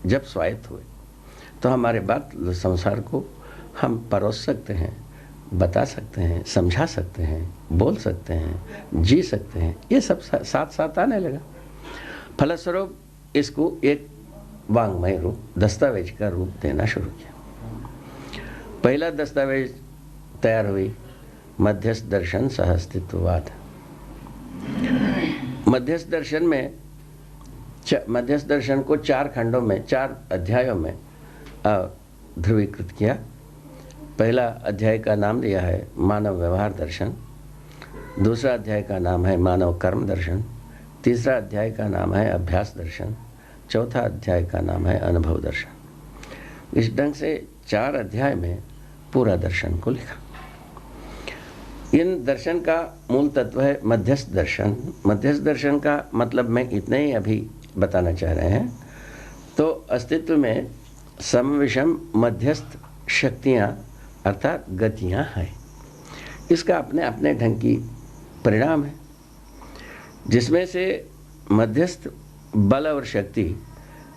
जब स्वायत्त हुए तो हमारे बात संसार को हम परोस सकते हैं, बता सकते हैं, समझा सकते हैं, बोल सकते हैं, जी सकते हैं। ये सब साथ साथ आने लगा। फलस्वरूप इसको एक वांग्मय रूप, दस्तावेज का रूप देना शुरू किया। पहला दस्तावेज तैयार हुई मध्यस्थ दर्शन सह अस्तित्ववाद। मध्यस्थ दर्शन में मध्यस्थ दर्शन को 4 खंडों में, 4 अध्यायों में ध्रुवीकृत किया। पहला अध्याय का नाम दिया है मानव व्यवहार दर्शन, दूसरा अध्याय का नाम है मानव कर्म दर्शन, तीसरा अध्याय का नाम है अभ्यास दर्शन, चौथा अध्याय का नाम है अनुभव दर्शन। इस ढंग से 4 अध्याय में पूरा दर्शन को लिखा। इन दर्शन का मूल तत्व है मध्यस्थ दर्शन। मध्यस्थ दर्शन का मतलब मैं इतना ही अभी बताना चाह रहे हैं। तो अस्तित्व में समविषम मध्यस्थ शक्तियाँ अर्थात गतियाँ हैं। इसका अपने अपने ढंग की परिणाम है, जिसमें से मध्यस्थ बल और शक्ति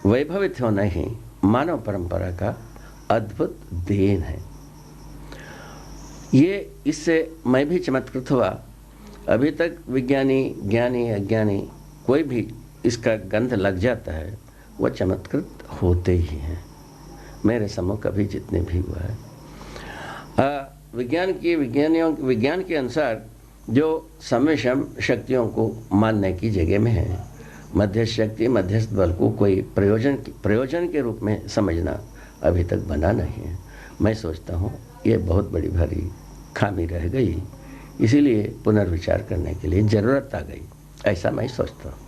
वैभवित होना ही मानव परंपरा का अद्भुत देन है। ये इससे मैं भी चमत्कृत हुआ। अभी तक विज्ञानी, ज्ञानी, अज्ञानी कोई भी इसका गंध लग जाता है, वह चमत्कृत होते ही हैं। मेरे सम्मुख कभी जितने भी हुआ है, विज्ञान के अनुसार जो समविषम शक्तियों को मानने की जगह में है, मध्यस्थ शक्ति, मध्यस्थ बल को कोई प्रयोजन के रूप में समझना अभी तक बना नहीं है। मैं सोचता हूँ ये बहुत बड़ी भारी खामी रह गई, इसीलिए पुनर्विचार करने के लिए ज़रूरत आ गई, ऐसा मैं सोचता हूँ।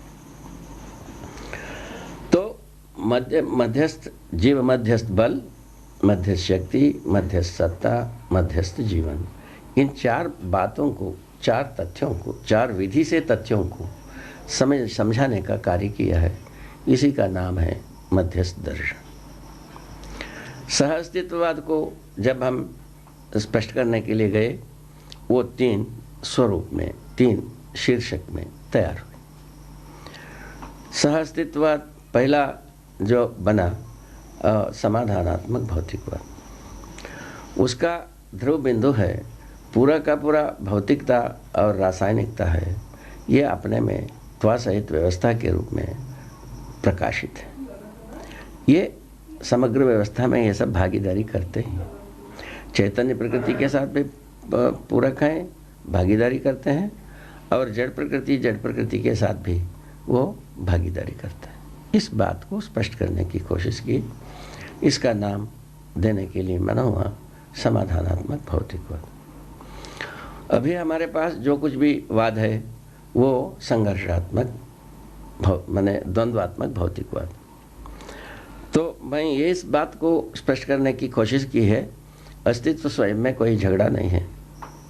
तो मध्यस्थ जीव, मध्यस्थ बल, मध्यस्थ शक्ति, मध्यस्थ सत्ता, मध्यस्थ जीवन, इन 4 बातों को, 4 तथ्यों को, 4 विधि से तथ्यों को समझाने का कार्य किया है। इसी का नाम है मध्यस्थ दर्शन। सह अस्तित्ववाद को जब हम स्पष्ट करने के लिए गए, वो 3 स्वरूप में, 3 शीर्षक में तैयार हुए। सह अस्तित्ववाद पहला जो बना समाधानात्मक भौतिकवाद, उसका ध्रुव बिंदु है पूरा का पूरा भौतिकता और रासायनिकता है। ये अपने में त्वा सहित व्यवस्था के रूप में प्रकाशित है। ये समग्र व्यवस्था में ये सब भागीदारी करते हैं। चैतन्य प्रकृति के साथ भी पूरक हैं, भागीदारी करते हैं, और जड़ प्रकृति के साथ भी वो भागीदारी करते हैं। इस बात को स्पष्ट करने की कोशिश की। इसका नाम देने के लिए मना हुआ समाधानात्मक भौतिकवाद। अभी हमारे पास जो कुछ भी वाद है वो संघर्षात्मक माने द्वंद्वात्मक भौतिकवाद। तो मैं ये इस बात को स्पष्ट करने की कोशिश की है, अस्तित्व स्वयं में कोई झगड़ा नहीं है,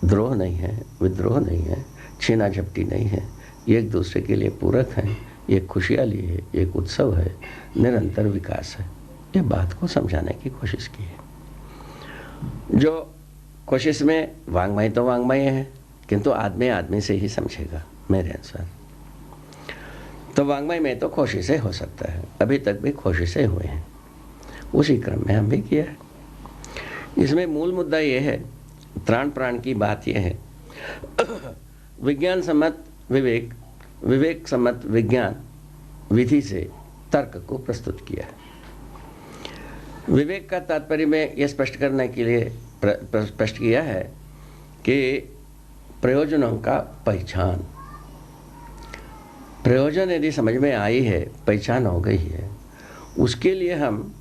द्रोह नहीं है, विद्रोह नहीं है, छीना झपटी नहीं है, ये एक दूसरे के लिए पूरक हैं, एक खुशहाली है, एक उत्सव है, निरंतर विकास है। ये बात को समझाने की कोशिश की है। जो कोशिश में वांग्मय तो वांग्मय है, किंतु आदमी आदमी से ही समझेगा मेरे अनुसार। तो वांग्मय में तो कोशिशें हो सकता है, अभी तक भी कोशिशें हुए हैं, उसी क्रम में हम भी किया है। इसमें मूल मुद्दा ये है, त्राण प्राण की बात यह है, विज्ञान सम्मत विवेक, विवेक सम्मत विज्ञान विधि से तर्क को प्रस्तुत किया है। विवेक का तात्पर्य में यह स्पष्ट करने के लिए स्पष्ट किया है कि प्रयोजनों का पहचान, प्रयोजन यदि समझ में आई है, पहचान हो गई है, उसके लिए हम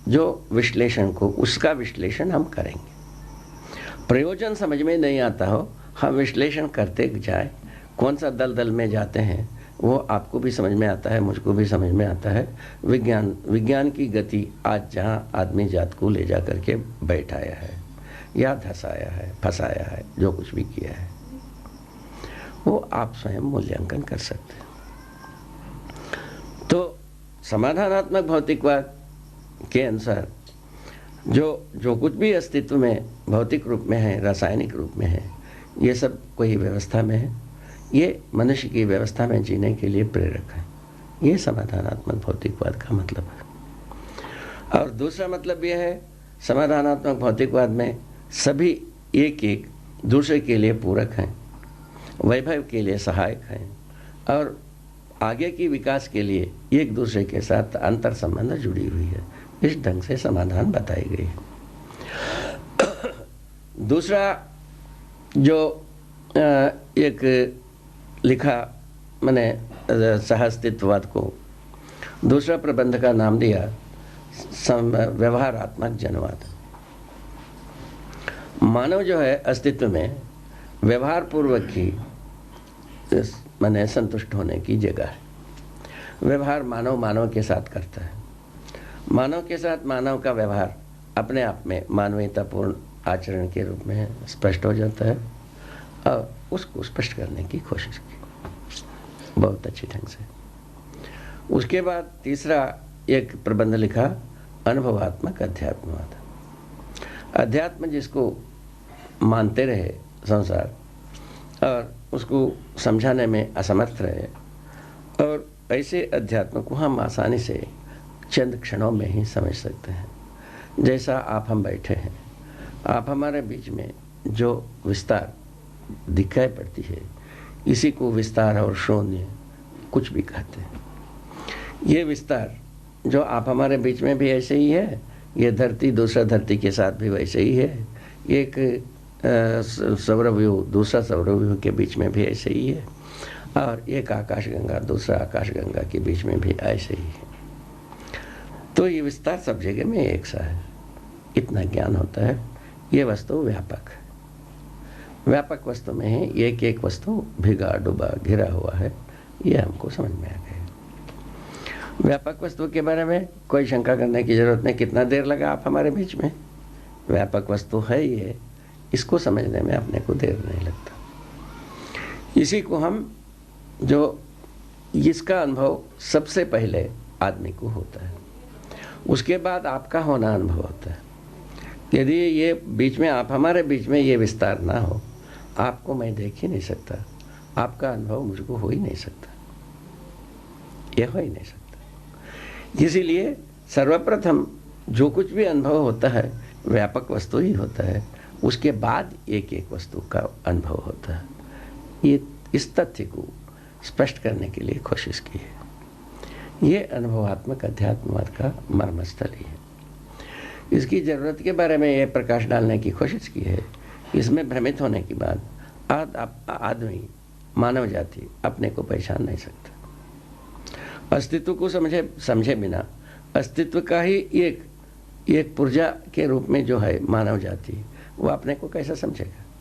जो विश्लेषण को, उसका विश्लेषण हम करेंगे। प्रयोजन समझ में नहीं आता हो, हम विश्लेषण करते जाए, कौन सा दलदल में जाते हैं वो आपको भी समझ में आता है, मुझको भी समझ में आता है। विज्ञान की गति आज जहाँ आदमी जात को ले जा करके बैठाया है या धसाया है, फंसाया है, जो कुछ भी किया है, वो आप स्वयं मूल्यांकन कर सकते हैं। तो समाधानात्मक भौतिकवाद के अनुसार जो कुछ भी अस्तित्व में भौतिक रूप में है, रासायनिक रूप में है, ये सब कोई व्यवस्था में है, ये मनुष्य की व्यवस्था में जीने के लिए प्रेरक है। ये समाधानात्मक भौतिकवाद का मतलब है। और दूसरा मतलब यह है, समाधानात्मक भौतिकवाद में सभी एक एक दूसरे के लिए पूरक हैं, वैभव के लिए सहायक हैं और आगे की विकास के लिए एक दूसरे के साथ अंतर संबंध जुड़ी हुई है। इस ढंग से समाधान बताई गई है। दूसरा जो एक लिखा मैंने सहअस्तित्ववाद को, दूसरा प्रबंध का नाम दिया व्यवहारात्मक जनवाद। मानव जो है अस्तित्व में व्यवहार पूर्वक ही माने संतुष्ट होने की जगह है। व्यवहार मानव मानव के साथ करता है, मानव के साथ मानव का व्यवहार अपने आप में मानवीयतापूर्ण आचरण के रूप में स्पष्ट हो जाता है और उसको स्पष्ट करने की कोशिश की बहुत अच्छी ढंग से। उसके बाद तीसरा एक प्रबंध लिखा अनुभवात्मक अध्यात्मवाद। अध्यात्म जिसको मानते रहे संसार और उसको समझाने में असमर्थ रहे, और ऐसे अध्यात्म को हम आसानी से चंद क्षणों में ही समझ सकते हैं। जैसा आप हम बैठे हैं, आप हमारे बीच में जो विस्तार दिखाई पड़ती है, इसी को विस्तार और शून्य कुछ भी कहते हैं। ये विस्तार जो आप हमारे बीच में भी ऐसे ही है, ये धरती दूसरा धरती के साथ भी वैसे ही है, एक सौरव्यूह दूसरा सौरव्यूह के बीच में भी ऐसे ही है, और एक आकाशगंगा दूसरा आकाशगंगा के बीच में भी ऐसे ही है। तो ये विस्तार सब जगह में एक सा है। इतना ज्ञान होता है। ये वस्तु व्यापक है। व्यापक वस्तु में ही एक एक वस्तु भिगा डूबा घिरा हुआ है, ये हमको समझ में आ गया। व्यापक वस्तु के बारे में कोई शंका करने की जरूरत नहीं। कितना देर लगा आप हमारे बीच में, व्यापक वस्तु है ये, इसको समझने में अपने को देर नहीं लगता। इसी को हम जो इसका अनुभव सबसे पहले आदमी को होता है, उसके बाद आपका होना अनुभव होता है। यदि ये बीच में आप हमारे बीच में ये विस्तार ना हो, आपको मैं देख ही नहीं सकता, आपका अनुभव मुझको हो ही नहीं सकता, ये हो ही नहीं सकता। इसीलिए सर्वप्रथम जो कुछ भी अनुभव होता है व्यापक वस्तु ही होता है, उसके बाद एक एक वस्तु का अनुभव होता है। ये इस तथ्य को स्पष्ट करने के लिए कोशिश की है। ये अनुभवात्मक अध्यात्मवाद का मर्मस्थल ही है। इसकी ज़रूरत के बारे में ये प्रकाश डालने की कोशिश की है। इसमें भ्रमित होने के बाद आदमी मानव जाति अपने को पहचान नहीं सकता। अस्तित्व को समझे बिना अस्तित्व का ही एक पुर्जा के रूप में जो है मानव जाति, वो अपने को कैसा समझेगा।